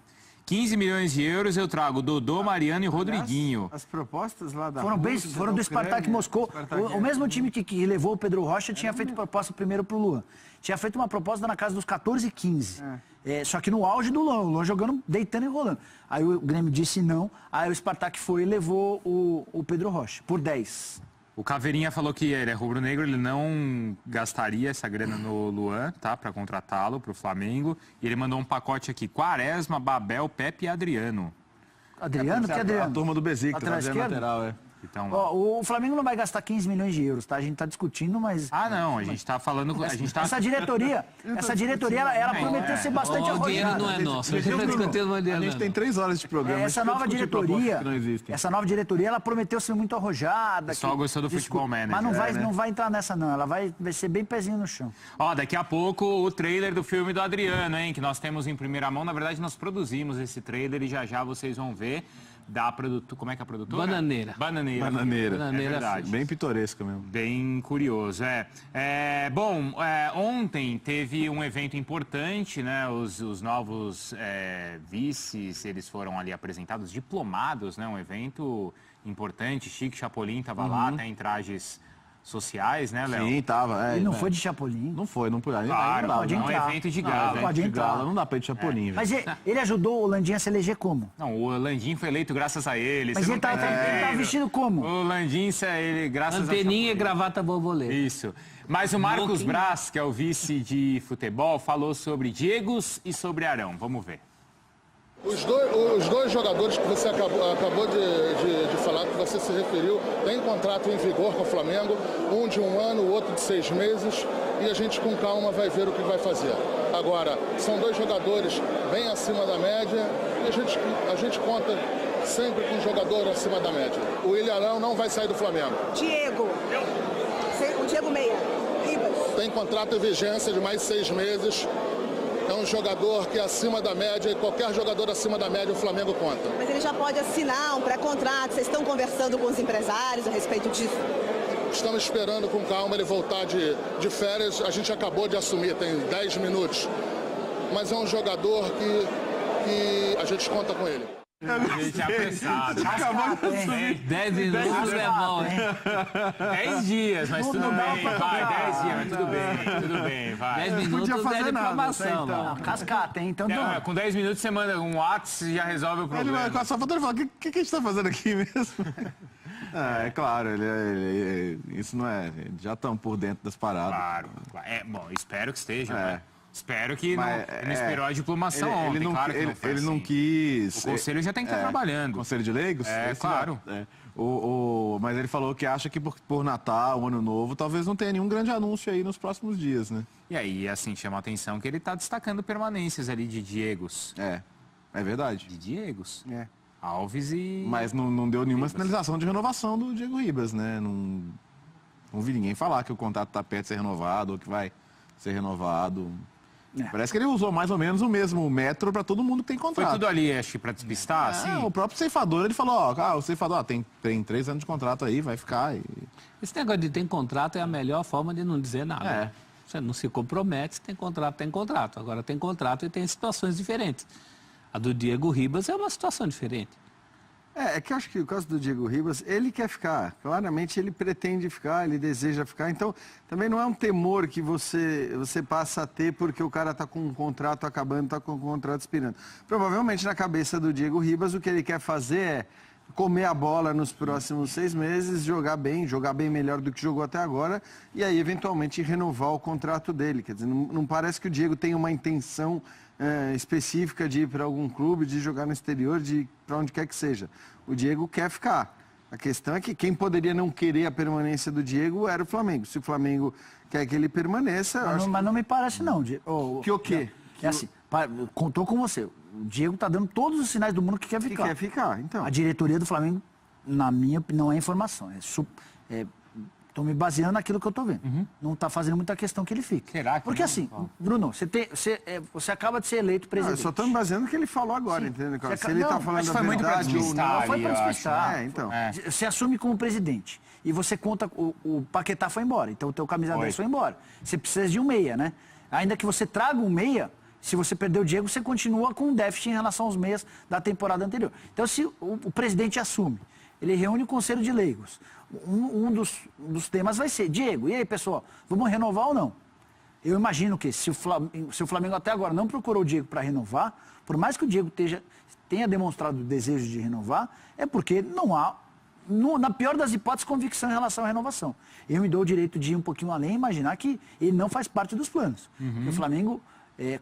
15 milhões de euros eu trago Dodô, Mariano e Rodriguinho. As propostas lá da Foram do Spartak Moscou. O mesmo time que levou o Pedro Rocha tinha feito proposta primeiro pro Luan. Tinha feito uma proposta na casa dos 14 e 15. Só que no auge do Luan, o Luan jogando, deitando e rolando. Aí o Grêmio disse não, aí o Spartak foi e levou o Pedro Rocha por 10. O Caveirinha falou que ele é rubro-negro, ele não gastaria essa grana no Luan, tá? Para contratá-lo para o Flamengo. E ele mandou um pacote aqui: Quaresma, Babel, Pepe e Adriano. Adriano? Que Adriano? A turma do Besiktas, lateral, Então, o Flamengo não vai gastar 15 milhões de euros, tá? A gente tá discutindo, mas... não, a gente tá falando... Essa diretoria, ela prometeu ser bastante arrojada. O dinheiro não é nosso. A gente tem 3 horas de programa. Essa nova diretoria, ela prometeu ser muito arrojada. Só gostou do futebol manager. Mas não vai entrar nessa, não. Ela vai ser bem pezinho no chão. Ó, daqui a pouco o trailer do filme do Adriano, hein? Que nós temos em primeira mão. Na verdade, nós produzimos esse trailer e já vocês vão ver. Da como é que é a produtora? Bananeira. É verdade. Bem pitoresca mesmo. Bem curioso, Bom, ontem teve um evento importante, né? Os novos vices, eles foram ali apresentados, diplomados, né? Um evento importante. Chique Chapolin estava lá, até em trajes sociais, né, Léo? Sim, tava. Ele não foi de Chapolin. Não foi, não podia. Claro, pode é um entrar. evento de gala. Pode entrar. Não dá pra ir de Chapolin, velho. Mas ele ajudou o Landim a se eleger como? Não, o Landim foi eleito graças a ele. Mas ele tá vestido como? O Landim, graças Anteninha e gravata borboleta. Isso. Mas o Marcos Braz, que é o vice de futebol, falou sobre Diegos e sobre Arão. Vamos ver. Os dois jogadores que você acabou de falar, que você se referiu, têm contrato em vigor com o Flamengo, um de 1 ano, o outro de 6 meses, e a gente com calma vai ver o que vai fazer. Agora, são 2 jogadores bem acima da média e a gente conta sempre com um jogador acima da média. O Ilharão não vai sair do Flamengo. O Diego Meia, Ribas. Tem contrato em vigência de mais 6 meses. É um jogador que é acima da média e qualquer jogador acima da média o Flamengo conta. Mas ele já pode assinar um pré-contrato? Vocês estão conversando com os empresários a respeito disso? Estamos esperando com calma ele voltar de férias. A gente acabou de assumir, tem 10 minutos. Mas é um jogador que a gente conta com ele. A gente é apressado. 10 minutos é bom, hein? 10 dias, mas tudo bem. Vai, 10 dias, mas tudo bem, vai. 10 minutos podia fazer é nada, reclamação. Não, cascata, hein? Então, Com 10 minutos você manda um WhatsApp e já resolve o problema. Só faltou ele falar, o que a gente tá fazendo aqui mesmo? É claro, isso não é... Já estão por dentro das paradas. Claro. Bom, espero que esteja, né? Espero que não esperou a diplomação ontem, ele não, claro que não foi ele assim. não quis... O conselho já tem que estar trabalhando. Conselho de leigos? Claro. Mas ele falou que acha que por Natal, Ano Novo, talvez não tenha nenhum grande anúncio aí nos próximos dias, né? E aí, assim, chama a atenção que ele está destacando permanências ali de Diegos. É verdade. De Diegos. Alves e... Mas não deu nenhuma sinalização de renovação do Diego Ribas, né? Não vi ninguém falar que o contrato está perto de ser renovado ou que vai ser renovado. Parece que ele usou mais ou menos o mesmo método para todo mundo que tem contrato. Foi tudo ali, acho que para despistar, assim? O próprio ceifador, ele falou, o ceifador tem 3 anos de contrato aí, vai ficar. Esse negócio de tem contrato é a melhor forma de não dizer nada. Você não se compromete, se tem contrato. Agora tem contrato e tem situações diferentes. A do Diego Ribas é uma situação diferente. É que eu acho que o caso do Diego Ribas, ele quer ficar. Claramente ele pretende ficar, ele deseja ficar. Então, também não é um temor que você passa a ter porque o cara está com um contrato acabando, está com um contrato expirando. Provavelmente na cabeça do Diego Ribas, o que ele quer fazer é comer a bola nos próximos 6 meses, jogar bem melhor do que jogou até agora e aí eventualmente renovar o contrato dele. Quer dizer, não parece que o Diego tenha uma intenção específica de ir para algum clube, de jogar no exterior, de para onde quer que seja. O Diego quer ficar. A questão é que quem poderia não querer a permanência do Diego era o Flamengo. Se o Flamengo quer que ele permaneça... Mas não me parece, não. Que o quê? Assim, contou com você. O Diego está dando todos os sinais do mundo que quer ficar. Que quer ficar, então. A diretoria do Flamengo, na minha opinião, não é informação. Estou me baseando naquilo que eu estou vendo. Não está fazendo muita questão que ele fique. Será que Porque assim, Bruno, você acaba de ser eleito presidente. Eu só estou me baseando no que ele falou agora, entendeu? Se ele está falando a verdade ou não. Foi para despistar. Então. Você assume como presidente e você conta, o Paquetá foi embora, então o teu camisa 10 foi embora. Você precisa de um meia, né? Ainda que você traga um meia, Se você perdeu o Diego, você continua com um déficit em relação aos meias da temporada anterior. Então, se o presidente assume, ele reúne o conselho de leigos. Um dos temas vai ser, Diego, e aí, pessoal, vamos renovar ou não? Eu imagino que se o Flamengo até agora não procurou o Diego para renovar, por mais que o Diego tenha demonstrado o desejo de renovar, é porque não há, na pior das hipóteses, convicção em relação à renovação. Eu me dou o direito de ir um pouquinho além e imaginar que ele não faz parte dos planos. Que o Flamengo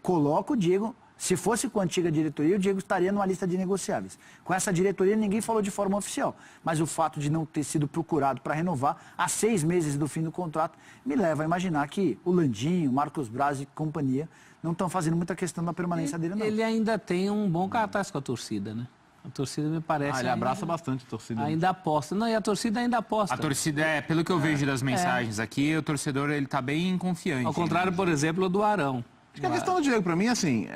coloca o Diego. Se fosse com a antiga diretoria, o Diego estaria numa lista de negociáveis. Com essa diretoria, ninguém falou de forma oficial. Mas o fato de não ter sido procurado para renovar, há 6 meses do fim do contrato, me leva a imaginar que o Landinho, Marcos Braz e companhia não estão fazendo muita questão da permanência dele, não. Ele ainda tem um bom cartaz com a torcida, né? A torcida me parece... ele abraça bastante a torcida. Ainda aposta. Não, e a torcida ainda aposta. A torcida, pelo que eu vejo das mensagens aqui, o torcedor ele tá bem confiante. Ao contrário, por exemplo, do Arão. Acho que a questão do Diego, pra mim, assim,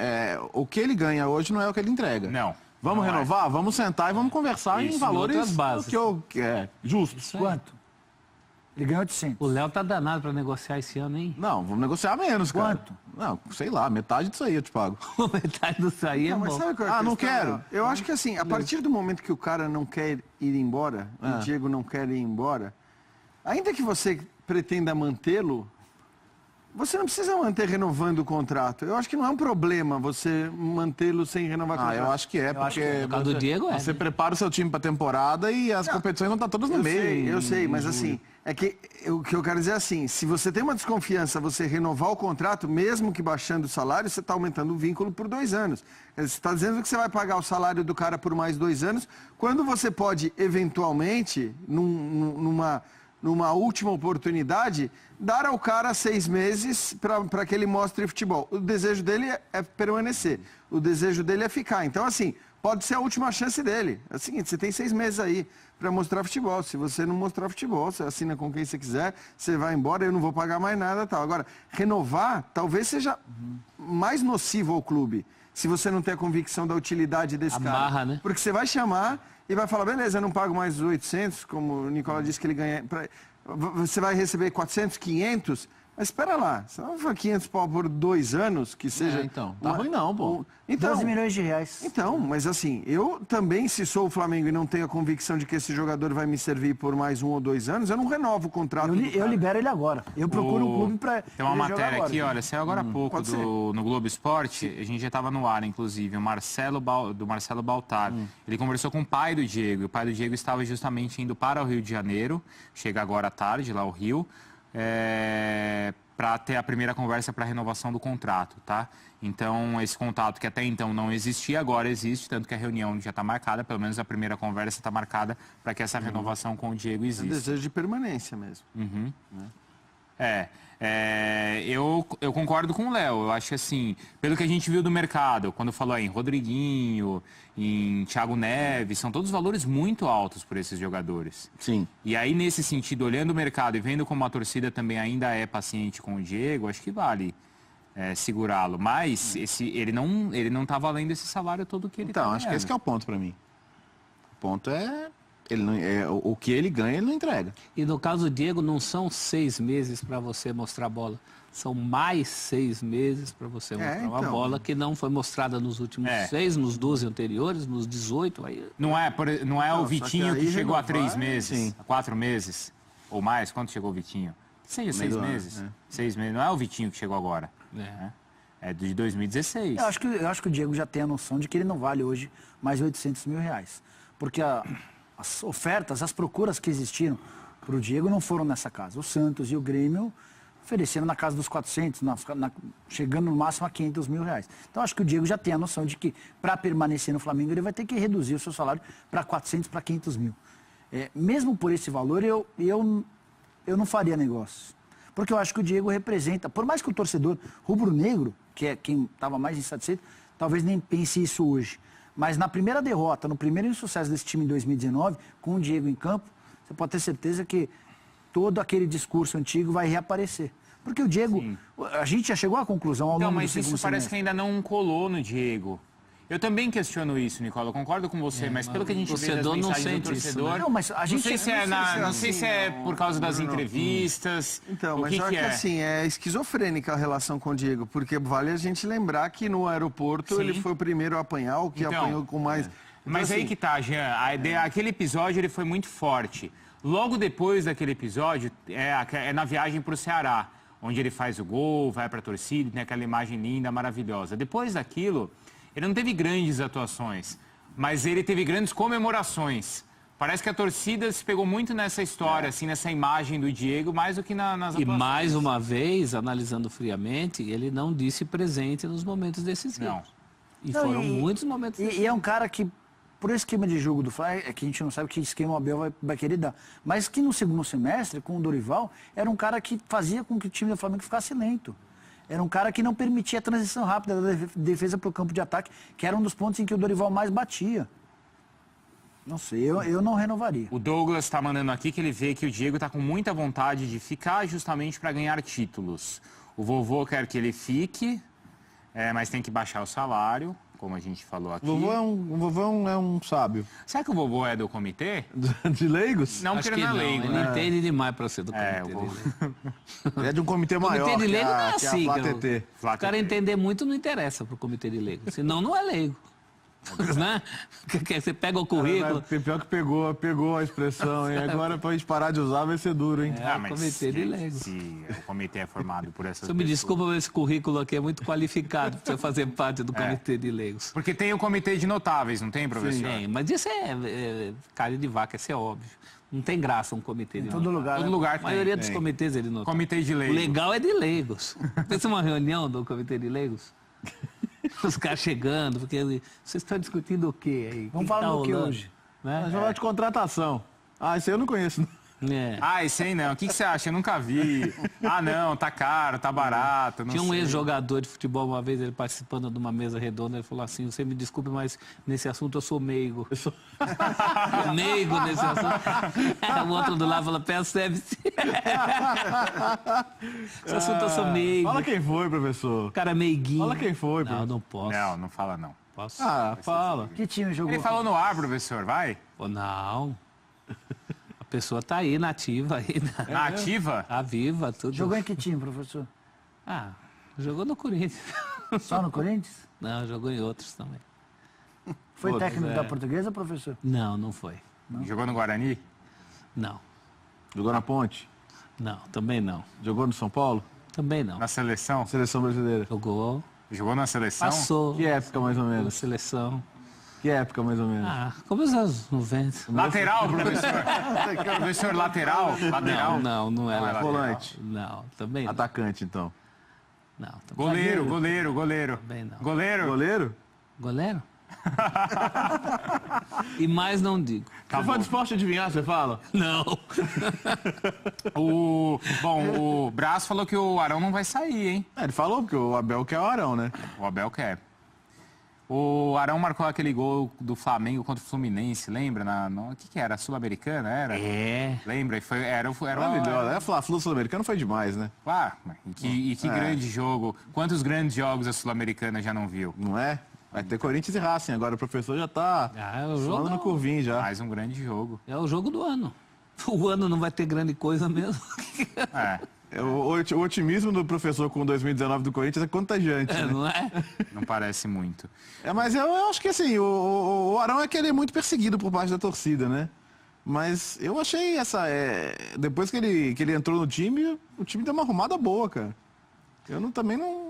o que ele ganha hoje não é o que ele entrega. Não. Vamos renovar? Vamos sentar e vamos conversar em valores bases. Justos. Quanto? Ele ganhou 800. O Léo tá danado pra negociar esse ano, hein? Não, vamos negociar menos, cara. Quanto? Não, sei lá, metade disso aí eu te pago. Metade disso aí é Mas bom. sabe qual é a não questão, quero. Léo? Eu acho que assim, a partir do momento que o cara não quer ir embora, o Diego não quer ir embora, ainda que você pretenda mantê-lo, você não precisa manter renovando o contrato. Eu acho que não é um problema você mantê-lo sem renovar o contrato. Eu acho que porque No caso do Diego, você prepara o seu time para a temporada e as competições não estão todas no meio. Eu sei, mas assim, é que o que eu quero dizer é assim, se você tem uma desconfiança, você renovar o contrato, mesmo que baixando o salário, você está aumentando o vínculo por 2 anos. Você está dizendo que você vai pagar o salário do cara por mais 2 anos, quando você pode, eventualmente, numa última oportunidade, dar ao cara 6 meses para que ele mostre futebol. O desejo dele é permanecer, o desejo dele é ficar. Então, assim, pode ser a última chance dele. É o seguinte, você tem 6 meses aí para mostrar futebol. Se você não mostrar futebol, você assina com quem você quiser, você vai embora, eu não vou pagar mais nada, tal. Agora, renovar talvez seja mais nocivo ao clube, se você não tem a convicção da utilidade desse cara. Né? Porque você vai chamar e vai falar, beleza, eu não pago mais os 800, como o Nicola disse que ele ganha. Você vai receber 400, 500, mas espera lá, se não for 500 pau por 2 anos, que seja... então, tá ruim não, pô. 12 milhões de reais. Então, mas assim, eu também, se sou o Flamengo e não tenho a convicção de que esse jogador vai me servir por mais 1 ou 2 anos, eu não renovo o contrato. Eu libero ele agora. Eu procuro um clube para. Tem uma matéria aqui, olha, saiu agora há pouco no Globo Esporte, a gente já estava no ar, inclusive, do Marcelo Baltar. Ele conversou com o pai do Diego, e o pai do Diego estava justamente indo para o Rio de Janeiro, chega agora à tarde, lá ao Rio, para ter a primeira conversa para a renovação do contrato, tá? Então, esse contato que até então não existia, agora existe, tanto que a reunião já está marcada, pelo menos a primeira conversa está marcada para que essa renovação com o Diego exista. É desejo de permanência mesmo. Eu concordo com o Léo. Eu acho que assim, pelo que a gente viu do mercado, quando falou em Rodriguinho, em Thiago Neves, são todos valores muito altos por esses jogadores. Sim. E aí, nesse sentido, olhando o mercado e vendo como a torcida também ainda é paciente com o Diego, acho que vale segurá-lo. Mas ele não tá valendo esse salário todo que ele tá Então, acho que esse que é o ponto para mim. O ponto o que ele ganha, ele não entrega. E no caso do Diego, não são 6 meses para você mostrar a bola. São mais 6 meses para você mostrar uma bola que não foi mostrada nos últimos 6, nos 12 anteriores, nos 18. Aí... Não é o Vitinho que chegou a 3 meses, a 4 meses ou mais? Quanto chegou o Vitinho? 6 meses. 6 meses. Não é o Vitinho que chegou agora. É de 2016. Eu acho que o Diego já tem a noção de que ele não vale hoje mais 800 mil reais. Porque as ofertas, as procuras que existiram para o Diego não foram nessa casa. O Santos e o Grêmio ofereceram na casa dos 400, chegando no máximo a 500 mil reais. Então, acho que o Diego já tem a noção de que, para permanecer no Flamengo, ele vai ter que reduzir o seu salário para 400, para 500 mil. Mesmo por esse valor, eu não faria negócio. Porque eu acho que o Diego representa, por mais que o torcedor rubro-negro, que é quem estava mais insatisfeito, talvez nem pense isso hoje. Mas na primeira derrota, no primeiro insucesso desse time em 2019, com o Diego em campo, você pode ter certeza que todo aquele discurso antigo vai reaparecer. Porque o Diego, a gente já chegou à conclusão ao longo do segundo semestre. Mas isso parece que ainda não colou no Diego. Eu também questiono isso, Nicola. Eu concordo com você, mas pelo que a gente vê das mensagens do torcedor... Não, mas a gente não sei se é por causa das entrevistas. Então, o mas que é? Assim, é esquizofrênica a relação com o Diego, porque vale a gente lembrar que no aeroporto ele foi o primeiro a apanhar, o que apanhou com mais... Mas então, aí assim, que tá, Jean. Aquele episódio ele foi muito forte. Logo depois daquele episódio, é na viagem para o Ceará, onde ele faz o gol, vai para a torcida, tem aquela imagem linda, maravilhosa. Depois daquilo... Ele não teve grandes atuações, mas ele teve grandes comemorações. Parece que a torcida se pegou muito nessa história, assim, nessa imagem do Diego, mais do que nas atuações. E mais uma vez, analisando friamente, ele não disse presente nos momentos decisivos. Não. E foram muitos momentos decisivos. E é um cara que, por esquema de jogo do Fly, é que a gente não sabe que esquema o Abel vai querer dar. Mas que no segundo semestre, com o Dorival, era um cara que fazia com que o time do Flamengo ficasse lento. Era um cara que não permitia a transição rápida da defesa para o campo de ataque, que era um dos pontos em que o Dorival mais batia. Não sei, eu não renovaria. O Douglas está mandando aqui que ele vê que o Diego está com muita vontade de ficar justamente para ganhar títulos. O vovô quer que ele fique, mas tem que baixar o salário, como a gente falou aqui. O vovô é um sábio. Será que o vovô é do comitê? De leigos? Não, porque ele não é leigo, ele né? entende demais para ser do comitê. Ele é de um comitê maior. O comitê de leigo não é que assim. a FlaTT. Se o cara entender muito, não interessa pro comitê de leigo. Senão, não é leigo. Né? Você pega o currículo. Pior que pegou a expressão, e agora pra gente parar de usar vai ser duro, hein? Mas comitê de leigo. Se o comitê é formado por essas Você me desculpa, mas esse currículo aqui é muito qualificado para você fazer parte do comitê de leigos. Porque tem o comitê de notáveis, não tem, professor? Tem, mas isso é carne de vaca, isso é óbvio. Não tem graça um comitê de Em todo lugar. Todo lugar A maioria dos comitês é de notáveis. Comitê de O leigos. legal é de leigos. Pensa uma reunião do comitê de leigos? Os caras chegando, porque vocês estão discutindo o quê aí? Vamos falar do que hoje? Né? Nós vamos falar de contratação. Esse aí eu não conheço. Esse aí não. O que você acha? Eu nunca vi. Não, tá caro, tá barato. Não Tinha um sei. ex-jogador de futebol, uma vez, ele participando de uma mesa redonda, ele falou assim, você me desculpe, mas nesse assunto eu sou meigo. Meigo nesse assunto. O outro do lado falou, percebe-se. Esse assunto eu sou meigo. Fala quem foi, professor. Cara meiguinho. Fala quem foi, Não, não posso. Não fala não. Posso? Fala. Que time jogou? Ele falou no ar, professor, vai. Pô, não. A pessoa tá aí, nativa aí. Na ativa? Tá viva, tudo. Jogou em que time, professor? Jogou no Corinthians. Só no Corinthians? Não, jogou em outros também. Foi técnico da Portuguesa, professor? Não, não foi. Jogou no Guarani? Não, Jogou na Ponte? não, também não. Jogou no São Paulo? Também não. Na seleção? Seleção brasileira. Jogou, Jogou na seleção? passou Que época, mais ou pela menos? seleção. Que época, mais ou menos? Como os anos 90. Lateral, professor? Professor, lateral? Lateral? Não era. lateral. Volante. Não, também não. Atacante, então. Não, também Goleiro. Também não. Goleiro? Goleiro? Goleiro? E mais não digo. Você fala de esporte adivinhar, você fala? Não. O Braz falou que o Arão não vai sair, hein? Ele falou, porque o Abel quer o Arão, né? O Abel quer. O Arão marcou aquele gol do Flamengo contra o Fluminense, lembra? O que era? Sul-Americana, era? Lembra? E era Maravilhoso. A Fla-Flu sul-americano foi demais, né? E que grande jogo. Quantos grandes jogos a Sul-Americana já não viu? Não é? Vai ter Corinthians e Racing. Agora o professor já tá falando no curvinho já. Mais um grande jogo. É o jogo do ano. O ano não vai ter grande coisa mesmo. O otimismo do professor com 2019 do Corinthians é contagiante, né? Não é? Não parece muito. Mas eu acho que assim, o Arão é que ele é muito perseguido por parte da torcida, né? Mas eu achei depois que ele entrou no time, o time deu uma arrumada boa, cara. Também não...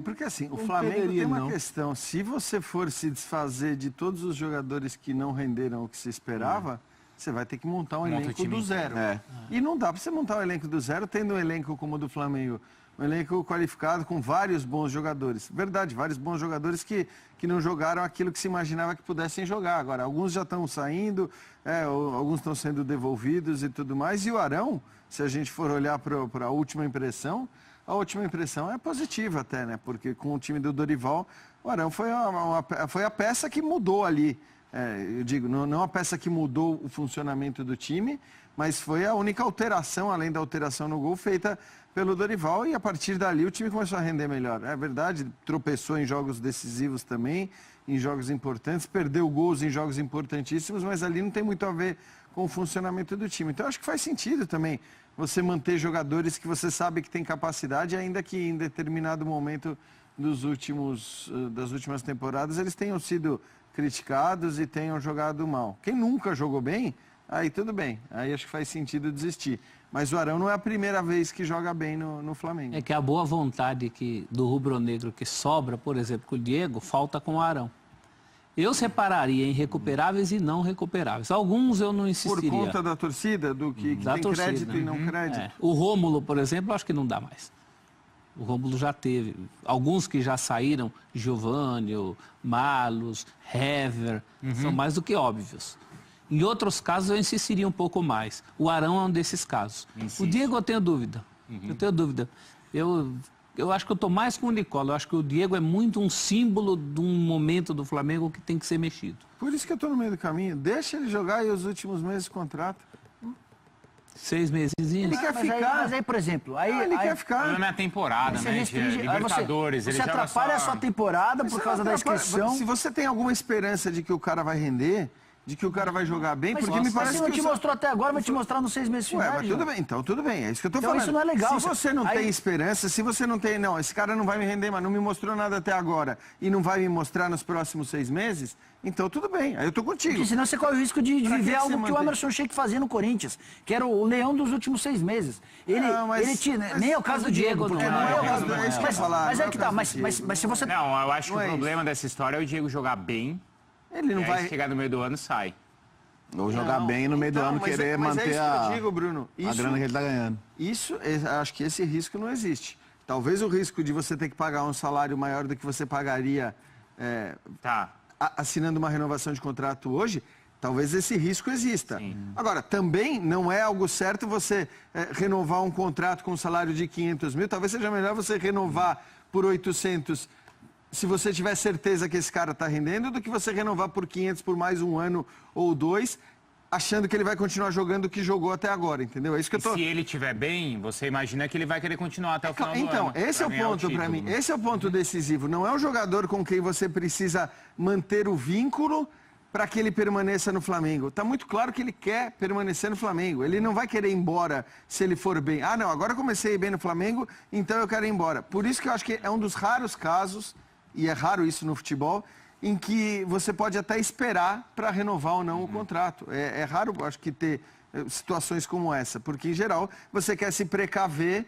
Porque assim, o Flamengo tem uma questão. Se você for se desfazer de todos os jogadores que não renderam o que se esperava, você vai ter que montar um elenco do zero. E não dá para você montar um elenco do zero tendo um elenco como o do Flamengo. Um elenco qualificado com vários bons jogadores. Verdade, vários bons jogadores que não jogaram aquilo que se imaginava que pudessem jogar. Agora, alguns já estão saindo, alguns estão sendo devolvidos e tudo mais. E o Arão, se a gente for olhar para a última impressão é positiva até, né? Porque com o time do Dorival, o Arão foi a peça que mudou ali. Eu digo, não a peça que mudou o funcionamento do time, mas foi a única alteração, além da alteração no gol, feita pelo Dorival, e a partir dali o time começou a render melhor. É verdade, tropeçou em jogos decisivos também, em jogos importantes, perdeu gols em jogos importantíssimos, mas ali não tem muito a ver com o funcionamento do time. Então acho que faz sentido também você manter jogadores que você sabe que tem capacidade, ainda que em determinado momento das últimas temporadas eles tenham sido criticados e tenham jogado mal. Quem nunca jogou bem, aí tudo bem, aí acho que faz sentido desistir. Mas o Arão não é a primeira vez que joga bem no Flamengo. É que a boa vontade do rubro-negro que sobra, por exemplo, com o Diego, falta com o Arão. Eu separaria em recuperáveis e não recuperáveis. Alguns eu não insistiria. Por conta da torcida, do que tem torcida, crédito e não crédito? É. O Rômulo, por exemplo, acho que não dá mais. O Rômulo já teve. Alguns que já saíram, Giovânio, Malus, Hever, são mais do que óbvios. Em outros casos eu insistiria um pouco mais. O Arão é um desses casos. O Diego eu tenho dúvida. Eu tenho dúvida. Eu acho que eu estou mais com o Nicola. Eu acho que o Diego é muito um símbolo de um momento do Flamengo que tem que ser mexido. Por isso que eu estou no meio do caminho. Deixa ele jogar e os últimos meses contrato. 6 meses. Ele quer ficar. Mas aí, por exemplo... Ele quer ficar. Não é a temporada, né? Libertadores. Você atrapalha a sua temporada por causa da inscrição. Se você tem alguma esperança de que o cara vai render... de que o cara vai jogar bem, mas porque me parece que... Mas se não te mostrou até agora, vai te mostrar nos 6 meses finais. Mas tudo bem, então tudo bem, é isso que eu tô falando. Então isso não é legal. Se você não tem esperança, se você não tem... Não, esse cara não vai me render, mas não me mostrou nada até agora e não vai me mostrar nos próximos 6 meses, então tudo bem, aí eu tô contigo. Porque senão você corre o risco de viver algo que o Emerson Sheik fazia no Corinthians, que era o leão dos últimos 6 meses. Nem é o caso do Diego, porque não é o caso do... Mas é que tá, mas se você... Não, eu acho que o problema dessa história é o Diego jogar bem, ele não vai chegar no meio do ano sai. Ou jogar bem no meio do ano, querer manter a grana que ele está ganhando. Acho que esse risco não existe. Talvez o risco de você ter que pagar um salário maior do que você pagaria assinando uma renovação de contrato hoje, talvez esse risco exista. Sim. Agora, também não é algo certo você renovar um contrato com um salário de 500 mil. Talvez seja melhor você renovar por 800 se você tiver certeza que esse cara está rendendo, do que você renovar por 500 por mais um ano ou 2, achando que ele vai continuar jogando o que jogou até agora, entendeu? É isso que eu tô... Se ele estiver bem, você imagina que ele vai querer continuar até o final do ano. Então, esse é o ponto para mim. Esse é o ponto decisivo. Não é um jogador com quem você precisa manter o vínculo para que ele permaneça no Flamengo. Está muito claro que ele quer permanecer no Flamengo. Ele não vai querer ir embora se ele for bem. Ah, não, agora comecei a ir bem no Flamengo, então eu quero ir embora. Por isso que eu acho que é um dos raros casos, e é raro isso no futebol, em que você pode até esperar para renovar ou não o contrato. É raro, acho que, ter situações como essa, porque, em geral, você quer se precaver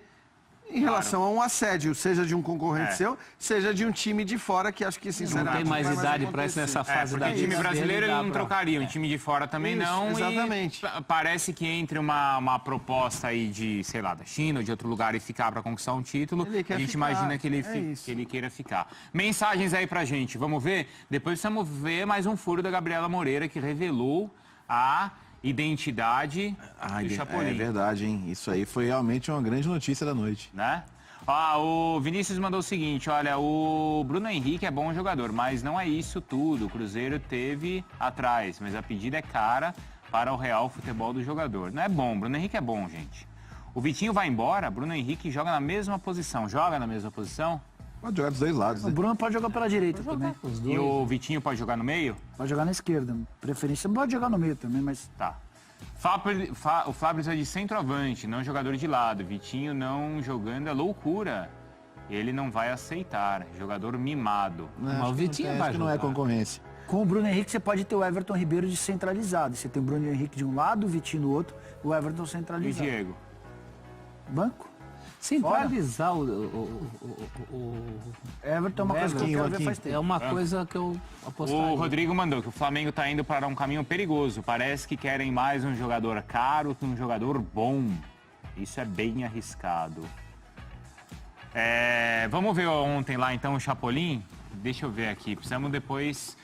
em relação a um assédio, seja de um concorrente seu, seja de um time de fora, que acho que, sinceramente... Não tem mais idade para isso nessa fase da vida. Porque time brasileiro ele não trocaria, um time de fora também não. Exatamente. E parece que entre uma proposta aí de, sei lá, da China ou de outro lugar e ficar para conquistar um título, a gente imagina que ele queira ficar. Mensagens aí pra gente, vamos ver? Depois precisamos ver mais um furo da Gabriela Moreira, que revelou a identidade do Chapolin. É verdade, hein? Isso aí foi realmente uma grande notícia da noite. Né? O Vinícius mandou o seguinte, olha, o Bruno Henrique é bom jogador, mas não é isso tudo. O Cruzeiro teve atrás, mas a pedida é cara para o real futebol do jogador. Não é bom, Bruno Henrique é bom, gente. O Vitinho vai embora, Bruno Henrique joga na mesma posição. Joga na mesma posição? Pode jogar dos dois lados. O Bruno pode jogar pela direita também. E o Vitinho pode jogar no meio? Pode jogar na esquerda. Preferência pode jogar no meio também, mas... Tá. O Flávio é de centroavante, não jogador de lado. Vitinho não jogando é loucura. Ele não vai aceitar. Jogador mimado. Mas o Vitinho vai jogar. Não é concorrência. Com o Bruno Henrique, você pode ter o Everton Ribeiro descentralizado. Você tem o Bruno Henrique de um lado, o Vitinho do outro, o Everton centralizado. E o Diego? Banco? Centralizar o Everton é uma coisa que eu quero ver faz tempo. É uma coisa que eu apostaria. O Rodrigo mandou que o Flamengo está indo para um caminho perigoso. Parece que querem mais um jogador caro que um jogador bom. Isso é bem arriscado. Vamos ver ontem lá então o Chapolin? Deixa eu ver aqui. Precisamos depois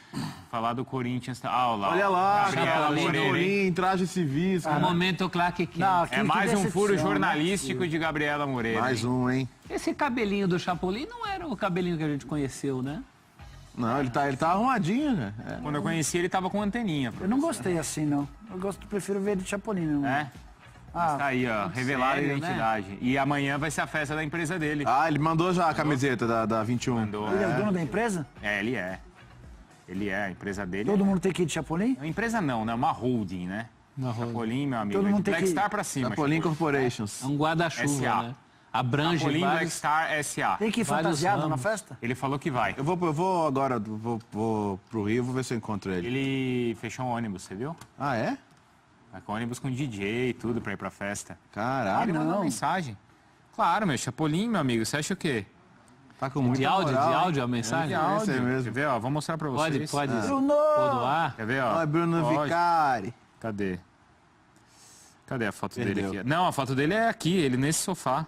falar do Corinthians. Olha lá, Chapolin, traje civis. O momento Clark Kent. É mais um furo jornalístico de Gabriela Moreira. Mais um, hein? Esse cabelinho do Chapolin não era o cabelinho que a gente conheceu, né? Não, ele tá arrumadinho, né? Quando eu conheci ele tava com anteninha. Eu não gostei assim, não. Prefiro ver ele de Chapolin, não. Mas tá aí, ó, revelar a identidade. Né? E amanhã vai ser a festa da empresa dele. Ah, ele mandou já a camiseta da 21. Mandou. Ele é o dono da empresa? É, ele é. Ele é, a empresa dele. Todo mundo tem que ir de Chapolin? A empresa não, né? Uma holding, né? Chapolin, meu amigo. Todo mundo tem Black que... Star pra cima. Chapolin Corporations. É um guarda-chuva, né? Abrange Chapolin vários... Black Star S.A. Tem que ir fantasiado na festa? Ele falou que vai. Eu vou agora, vou pro Rio, vou ver se eu encontro ele. Ele fechou um ônibus, você viu? Ah, é? Vai com ônibus com DJ e tudo pra ir pra festa. Caralho. Ele mandou uma mensagem. Claro, meu, Chapolin, meu amigo, você acha o quê? Tá com muita de moral, áudio a mensagem? De áudio. É mesmo. Quer ver, ó? Vou mostrar pra vocês. Pode. Bruno! Pôr do ar. Quer ver, ó? Oi, Bruno Pode. Vicari. Cadê a foto dele aqui? Não, a foto dele é aqui, ele nesse sofá.